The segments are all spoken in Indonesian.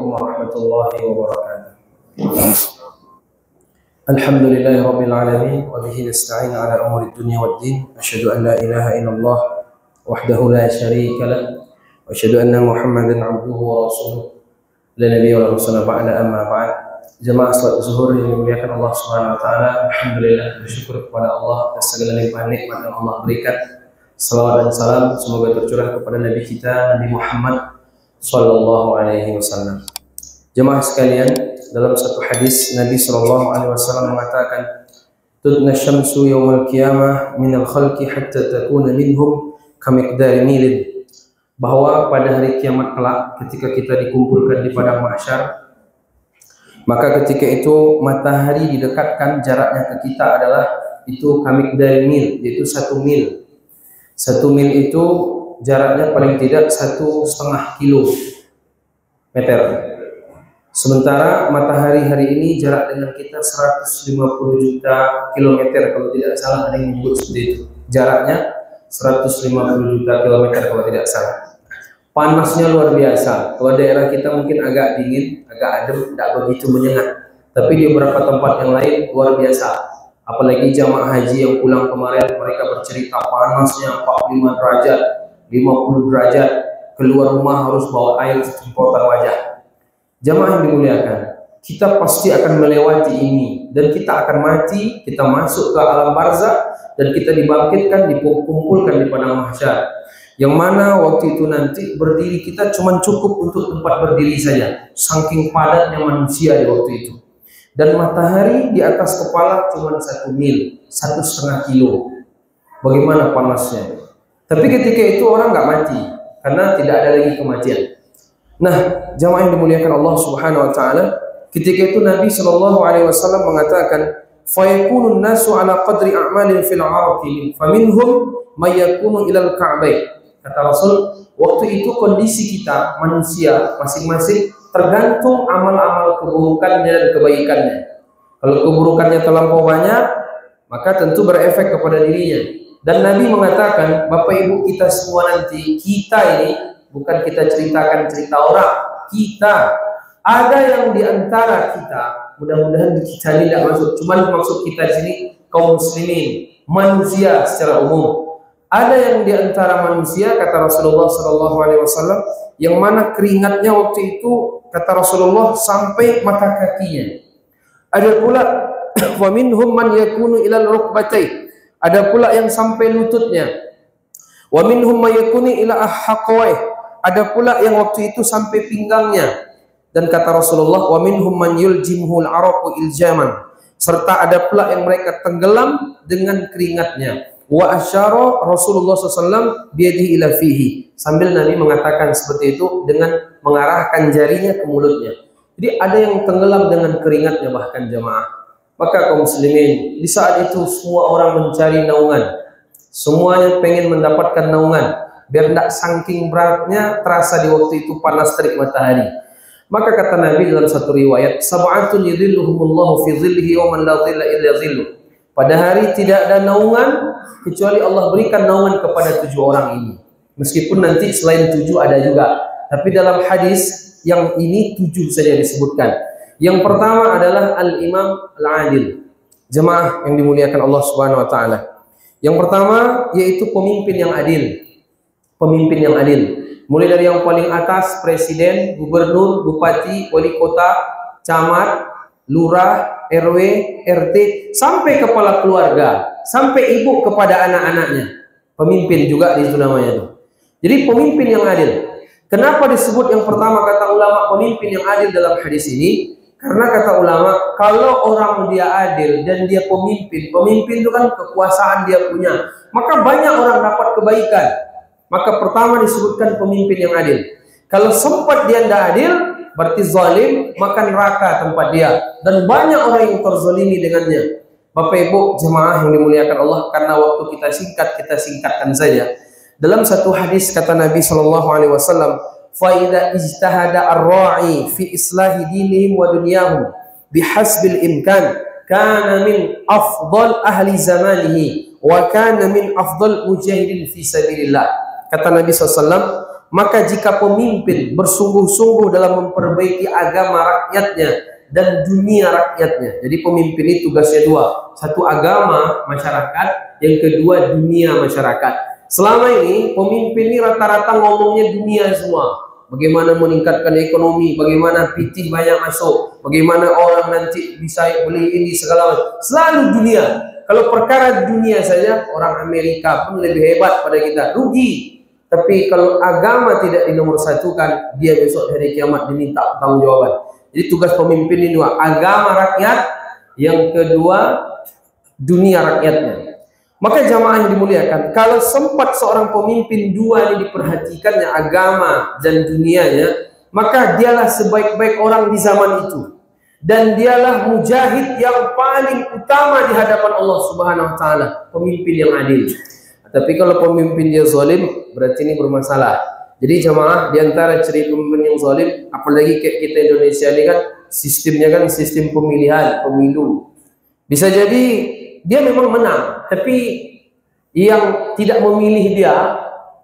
Assalamualaikum warahmatullahi wabarakatuh. Alhamdulillahi rabbil alamin wa bihi nasta'in ala umuri dunya waddin. Asyhadu an la ilaha illallah wahdahu la syarika lah wa asyhadu anna Muhammadan abduhu wa rasuluh la nabiyya wa la rasula ba'da amma ba'd. Jemaah salat zuhur yang dimuliakan Allah Subhanahu wa taala, alhamdulillah bersyukur kepada Allah atas segala limpahan nikmat yang Allah berikan. Salawat dan salam semoga tercurah kepada Nabi kita Nabi Muhammad sallallahu alaihi wasallam. Jemaah sekalian, dalam satu hadis Nabi sallallahu alaihi wasallam mengatakan, "Tudna syamsu yaumal qiyamah minal khalqi hatta takuna minhum kamiqdari milin." Bahwa pada hari kiamat kelak ketika kita dikumpulkan di padang mahsyar, maka ketika itu matahari didekatkan, jaraknya ke kita adalah itu kamiqdari mil, yaitu 1 mil. 1 mil itu jaraknya paling tidak 1,5 kilometer. Sementara matahari hari ini jarak dengan kita 150 juta kilometer, kalau tidak salah ada yang menyebut seperti itu. Jaraknya 150 juta kilometer kalau tidak salah. Panasnya luar biasa. Kalau daerah kita mungkin agak dingin, agak adem, tidak begitu menyengat. Tapi di beberapa tempat yang lain luar biasa. Apalagi jamaah haji yang pulang kemarin, mereka bercerita panasnya 45 derajat, 50 derajat, keluar rumah harus bawa air semprotan wajah. Jamaah yang dimuliakan, kita pasti akan melewati ini dan kita akan mati, kita masuk ke alam barzakh dan kita dibangkitkan, dikumpulkan di padang mahsyar. Yang mana waktu itu nanti berdiri kita cuma cukup untuk tempat berdiri saja, saking padatnya manusia di waktu itu. Dan matahari di atas kepala cuma 1 mil, 1,5 kilo. Bagaimana panasnya? Tapi ketika itu orang nggak mati karena tidak ada lagi kematian. Nah, jamaah yang dimuliakan Allah Subhanahu wa taala, ketika itu Nabi sallallahu alaihi wasallam mengatakan, "Fayakunun nasu ala qadri a'malin fil 'araqi, faminhum may yakunu ilal ka'bayn." Kata Rasul, waktu itu kondisi kita manusia masing-masing tergantung amal-amal keburukannya dan kebaikannya. Kalau keburukannya terlampau banyak, maka tentu berefek kepada dirinya. Dan Nabi mengatakan, Bapak Ibu kita semua nanti, kita ini bukan kita ceritakan cerita orang, kita ada yang diantara kita, mudah-mudahan kita ini tidak masuk, cuman maksud kita di sini kaum muslimin, manusia secara umum. Ada yang diantara manusia, kata Rasulullah SAW, yang mana keringatnya waktu itu, kata Rasulullah, sampai mata kakinya. Ada pula, wa minhum man yakunu ilal rukbatai. Ada pula yang sampai lututnya. Wa minhum may yakunu ila ahqawai. Ada pula yang waktu itu sampai pinggangnya. Dan kata Rasulullah, wa minhum man yuljimhul araqu iljaman. Serta ada pula yang mereka tenggelam dengan keringatnya. Wa asyara Rasulullah SAW biyadihi ila fihi. Sambil Nabi mengatakan seperti itu dengan mengarahkan jarinya ke mulutnya. Jadi ada yang tenggelam dengan keringatnya bahkan jamaah. Maka kaum muslimin, di saat itu semua orang mencari naungan. Semuanya pengen mendapatkan naungan. Biar tidak saking beratnya terasa di waktu itu panas terik matahari. Maka kata Nabi dalam satu riwayat, "Sab'atun yudhilluhumullahu fi dhillihi wa man la dhilla illa dhilluh." Pada hari tidak ada naungan kecuali Allah berikan naungan kepada 7 orang ini. Meskipun nanti selain 7 ada juga. Tapi dalam hadis yang ini 7 saja disebutkan. Yang pertama adalah al-imam al-adil. Jemaah yang dimuliakan Allah Subhanahu wa taala. Yang pertama yaitu pemimpin yang adil. Pemimpin yang adil. Mulai dari yang paling atas, presiden, gubernur, bupati, wali kota, camat, lurah, RW, RT, sampai kepala keluarga, sampai ibu kepada anak-anaknya. Pemimpin juga di situ namanya tuh. Jadi pemimpin yang adil. Kenapa disebut yang pertama kata ulama pemimpin yang adil dalam hadis ini? Karena kata ulama, kalau orang dia adil dan dia pemimpin, pemimpin itu kan kekuasaan dia punya, maka banyak orang dapat kebaikan. Maka pertama disebutkan pemimpin yang adil. Kalau sempat dia tidak adil, berarti zalim, maka neraka tempat dia. Dan banyak orang yang terzalimi dengannya. Bapak Ibu jemaah yang dimuliakan Allah, karena waktu kita singkat, kita singkatkan saja. Dalam satu hadis kata Nabi SAW, فَإِذَا اجْتَهَدَ الرَّاعِي فِي إِصْلَاحِ دِينِهِمْ وَدُنْيَاهُمْ بِحَسْبِ الْإِمْكَانِ كَانَ مِنْ أَفْضَلِ أَهْلِ زَمَانِهِ وَكَانَ مِنْ أَفْضَلِ مُجَاهِدٍ فِي سَبِيلِ اللَّهِ. Kata Nabi SAW, Maka jika pemimpin bersungguh-sungguh dalam memperbaiki agama rakyatnya dan dunia rakyatnya. Jadi pemimpin ini tugasnya dua. Satu agama masyarakat, yang kedua dunia masyarakat. Selama ini pemimpin ini rata-rata ngomongnya dunia semua. Bagaimana meningkatkan ekonomi, bagaimana pitih banyak masuk, bagaimana orang nanti bisa beli ini segala macam. Selalu dunia. Kalau perkara dunia saja, orang Amerika pun lebih hebat pada kita, rugi. Tapi kalau agama tidak dinomorsatukan, dia besok hari kiamat diminta pertanggungjawaban. Jadi tugas pemimpin ini dua, agama rakyat, yang kedua dunia rakyatnya. Maka jamaah yang dimuliakan, kalau sempat seorang pemimpin dua ini diperhatikannya, agama dan dunianya, maka dialah sebaik-baik orang di zaman itu. Dan dialah mujahid yang paling utama di hadapan Allah Subhanahu wa taala, pemimpin yang adil. Tapi kalau pemimpin dia zalim, berarti ini bermasalah. Jadi jamaah, di antara ciri pemimpin yang zalim, apalagi kayak kita Indonesia ini kan sistemnya kan sistem pemilihan, pemilu. Bisa jadi dia memang menang, tapi yang tidak memilih dia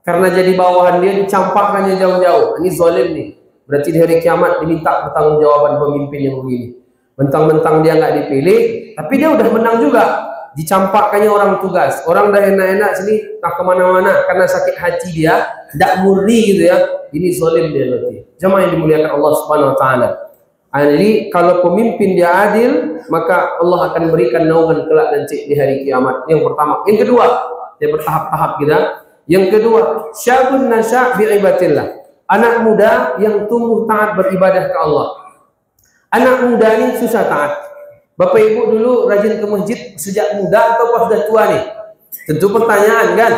karena jadi bawahan dia dicampakkannya jauh-jauh. Ini zalim nih. Berarti di hari kiamat diminta pertanggungjawaban pemimpin yang begini. Mentang-mentang dia nggak dipilih, tapi dia udah menang juga. Dicampakkannya orang tugas, orang dah enak-enak sini tak kemana-mana karena sakit hati dia, tidak murni gitu ya. Ini zalim dia nanti. Jemaah yang dimuliakan Allah Subhanahu Wa Taala. Jadi kalau pemimpin dia adil, maka Allah akan berikan naungan kelak nanti di hari kiamat. Yang pertama, yang kedua, dia bertahap-tahap kita. Yang kedua, syabun nasya bi ibadatillah. Anak muda yang tumbuh taat beribadah ke Allah. Anak muda ini susah taat. Bapak Ibu dulu rajin ke masjid sejak muda atau pas sudah tua nih? Tentu pertanyaan kan?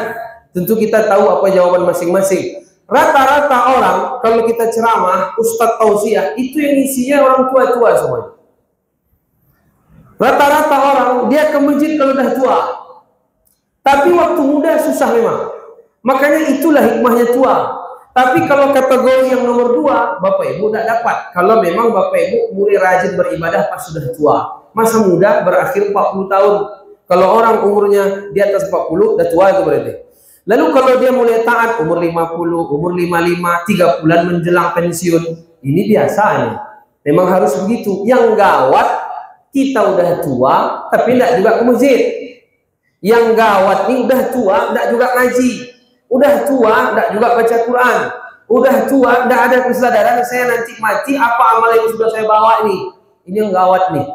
Tentu kita tahu apa jawaban masing-masing. Rata-rata orang kalau kita ceramah, ustadz tausiah, itu yang isinya orang tua-tua semuanya. Rata-rata orang dia ke masjid kalau udah tua. Tapi waktu muda susah memang. Makanya itulah hikmahnya tua. Tapi kalau kategori yang nomor dua, Bapak Ibu tidak dapat. Kalau memang Bapak Ibu mulai rajin beribadah pas sudah tua. Masa muda berakhir 40 tahun. Kalau orang umurnya di atas 40, udah tua itu berarti. Lalu kalau dia mulai taat umur 50, umur 55, 3 bulan menjelang pensiun, ini biasa nih. Memang harus begitu. Yang gawat, kita udah tua, tapi tidak juga ke masjid. Yang gawat nih udah tua, tidak juga ngaji. Udah tua, tidak juga baca Quran. Udah tua, tidak ada kesadaran saya nanti mati, apa amal yang sudah saya bawa ini. Ini yang gawat nih.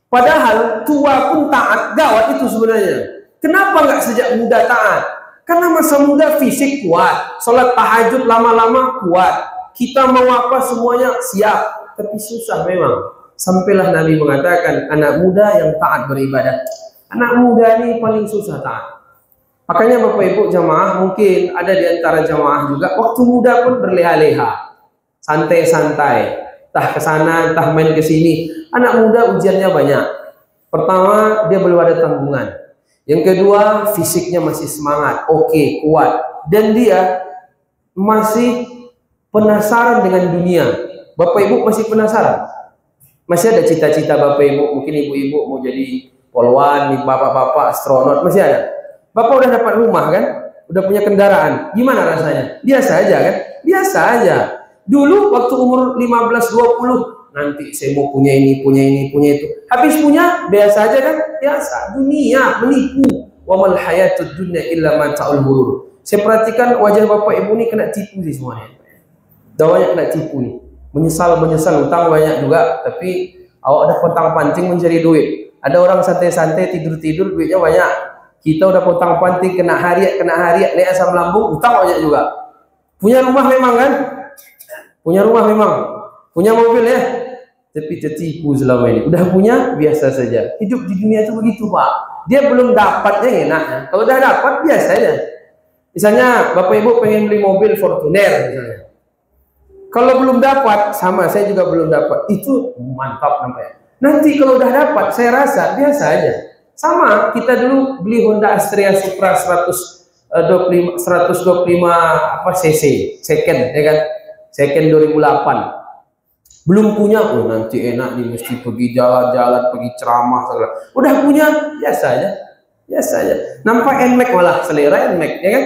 Padahal tua pun taat, gawat itu sebenarnya. Kenapa nggak sejak muda taat? Karena masa muda fisik kuat, sholat tahajud lama-lama kuat, kita mau apa semuanya siap, tapi susah memang. Sampailah Nabi mengatakan anak muda yang taat beribadah. Anak muda ini paling susah taat. Makanya Bapak Ibu jamaah, mungkin ada di antara jamaah juga waktu muda pun berleha-leha, santai-santai, entah ke sana, entah main ke sini. Anak muda ujiannya banyak. Pertama, dia belum ada tanggungan. Yang kedua, fisiknya masih semangat, oke, kuat. Dan dia masih penasaran dengan dunia. Bapak Ibu masih penasaran? Masih ada cita-cita Bapak Ibu, mungkin ibu-ibu mau jadi polwan, bapak-bapak astronot, masih ada? Bapak udah dapat rumah kan? Udah punya kendaraan. Gimana rasanya? Biasa aja kan? Biasa aja. Dulu waktu umur 15-20, nanti saya mau punya ini, punya ini, punya itu. Habis punya, biasa aja kan? Biasa. Dunia menipu. Wa mal hayatud dunya illa mata'ul ghurur. Saya perhatikan wajah Bapak Ibu ini kena tipu sih semuanya. Dah banyak kena tipu nih. Menyesal, utang banyak juga, tapi awak ada pontang-panting mencari duit. Ada orang santai-santai tidur-tidur duitnya banyak. Kita udah pontang-panting kena hariat, naik asam lambung, utang banyak juga. Punya rumah memang kan? Punya rumah memang. Punya mobil ya, tapi tertipu selama ini. Udah punya, biasa saja. Hidup di dunia itu begitu Pak. Dia belum dapatnya enaknya. Kalau udah dapat, biasa aja. Misalnya Bapak Ibu pengen beli mobil Fortuner misalnya. Kalau belum dapat, sama saya juga belum dapat. Itu mantap nampaknya. Nanti kalau udah dapat, saya rasa biasa aja. Sama, kita dulu beli Honda Astrea Supra 125 apa cc, second ya kan? Second 2008. Belum punya, oh nanti enak nih mesti pergi jalan-jalan, pergi ceramah segala. Udah punya, biasa aja. Biasa aja. Nampak NMAX malah selera NMAX ya kan?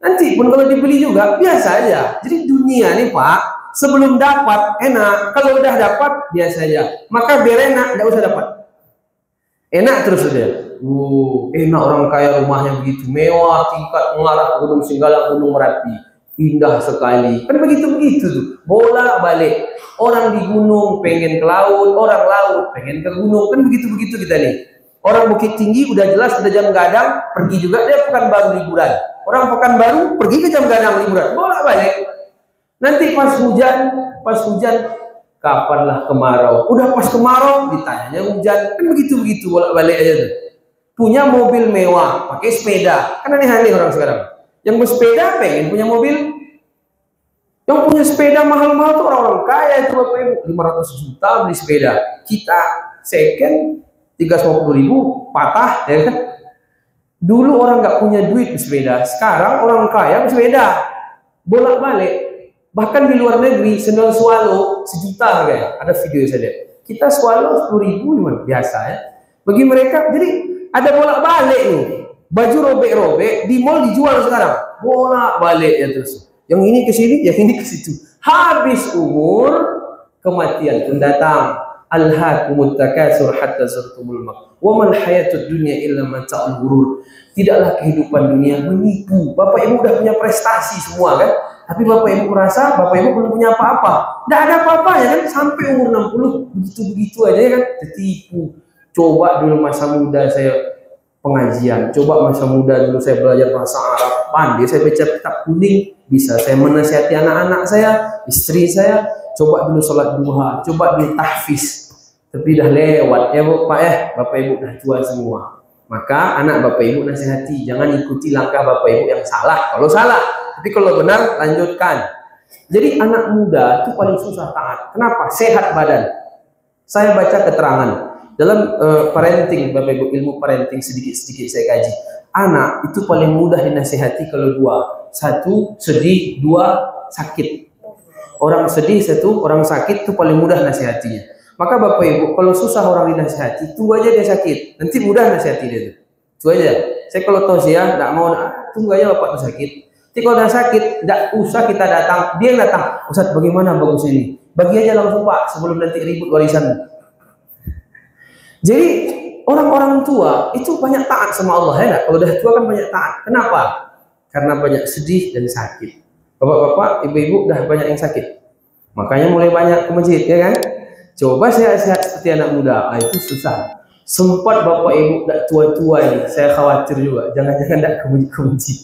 Nanti pun kalau dibeli juga biasa aja. Jadi dunia nih Pak, sebelum dapat enak, kalau udah dapat biasa aja. Maka biar enak, nggak usah dapat. Enak terus udah. Enak orang kaya rumahnya begitu mewah, tingkat mengarah ke Gunung Singgalang, Gunung Merapi, indah sekali. Kan begitu tuh, bola balik. Orang di gunung pengen ke laut, orang laut pengen ke gunung, kan begitu kita nih. Orang Bukit Tinggi udah jelas udah jam gadang, pergi juga dia Pekanbaru liburan. Orang Pekanbaru pergi ke jam gadang liburan, bola balik. Nanti pas hujan, kapanlah kemarau? Udah pas kemarau ditanyanya hujan, kan begitu bola balik aja tuh. Punya mobil mewah, pakai sepeda, kan aneh-aneh orang sekarang. Yang bersepeda pengen punya mobil. Yang punya sepeda mahal-mahal tuh orang-orang kaya itu Bapak Ibu, 500 juta beli sepeda. Kita second 350.000 patah, ya kan? Dulu orang nggak punya duit bersepeda, sekarang orang kaya bersepeda, bolak-balik. Bahkan di luar negeri sendal swallow 1 juta harganya. Ada video saya lihat. Kita swallow 10.000 biasa ya. Bagi mereka, jadi ada bolak-balik nih. Baju robek-robek di mall dijual sekarang, bolak-balik ya terus. Yang ini ke sini, yang ini ke situ. Habis umur, kematian pun datang. Alhaakumut takasur hatta zurtumul maqabir. Wa mal hayatud dunya illa mata'ul ghurur. Tidaklah kehidupan dunia menipu. Bapak Ibu udah punya prestasi semua kan? Tapi Bapak Ibu merasa Bapak Ibu belum punya apa-apa. Tidak ada apa-apanya kan? Sampai umur 60 begitu-begitu aja kan? Tertipu. Coba dulu masa muda saya pengajian. Coba masa muda dulu saya belajar bahasa Arab. Pandai saya baca kitab kuning. Bisa saya menasihati anak-anak saya, istri saya. Coba dulu sholat duha. Coba dulu tahfiz. Tapi dah lewat ya Pak ya. Bapak Ibu dah tua semua. Maka anak Bapak Ibu nasihati. Jangan ikuti langkah Bapak Ibu yang salah. Kalau salah. Tapi kalau benar, lanjutkan. Jadi anak muda itu paling susah taat. Kenapa? Sehat badan. Saya baca keterangan. Dalam parenting, Bapak Ibu, ilmu parenting sedikit-sedikit saya kaji. Anak itu paling mudah dinasihati kalau dua. 1, sedih, 2, sakit. Orang sedih, 1, orang sakit itu paling mudah nasihatinya. Maka Bapak Ibu, kalau susah orang dinasihati, tunggu aja dia sakit. Nanti mudah nasihati dia tuh. Tunggu aja. Saya kalau tahu sih ya, tidak mau, tunggu aja Bapak tuh sakit. Jadi kalau udah sakit, tidak usah kita datang. Dia yang datang. Ustaz, bagaimana bagus ini? Bagi aja langsung Pak, sebelum nanti ribut warisan. Jadi orang-orang tua itu banyak taat sama Allah ya. Kalau udah tua kan banyak taat. Kenapa? Karena banyak sedih dan sakit. Bapak-bapak, ibu-ibu udah banyak yang sakit. Makanya mulai banyak ke masjid ya kan? Coba sehat-sehat seperti anak muda, itu susah. Sempat Bapak Ibu tidak tua-tua ini, saya khawatir juga. Jangan-jangan tidak ke masjid.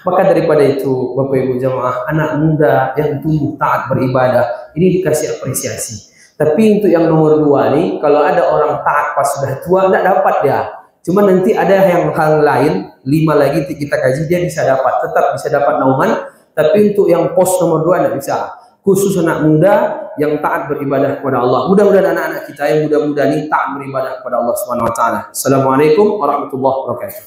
Maka daripada itu, Bapak Ibu jamaah, anak muda yang tumbuh taat beribadah, ini dikasih apresiasi. Tapi untuk yang nomor 2 nih, kalau ada orang taat pas sudah tua, tidak dapat dia. Cuma nanti ada yang hal lain, 5 lagi kita kaji, dia bisa dapat. Tetap bisa dapat nauman, tapi untuk yang pos nomor 2 tidak bisa. Khusus anak muda yang taat beribadah kepada Allah. Mudah-mudahan anak-anak kita yang muda-muda ini taat beribadah kepada Allah Subhanahu wa taala. Assalamualaikum warahmatullahi wabarakatuh.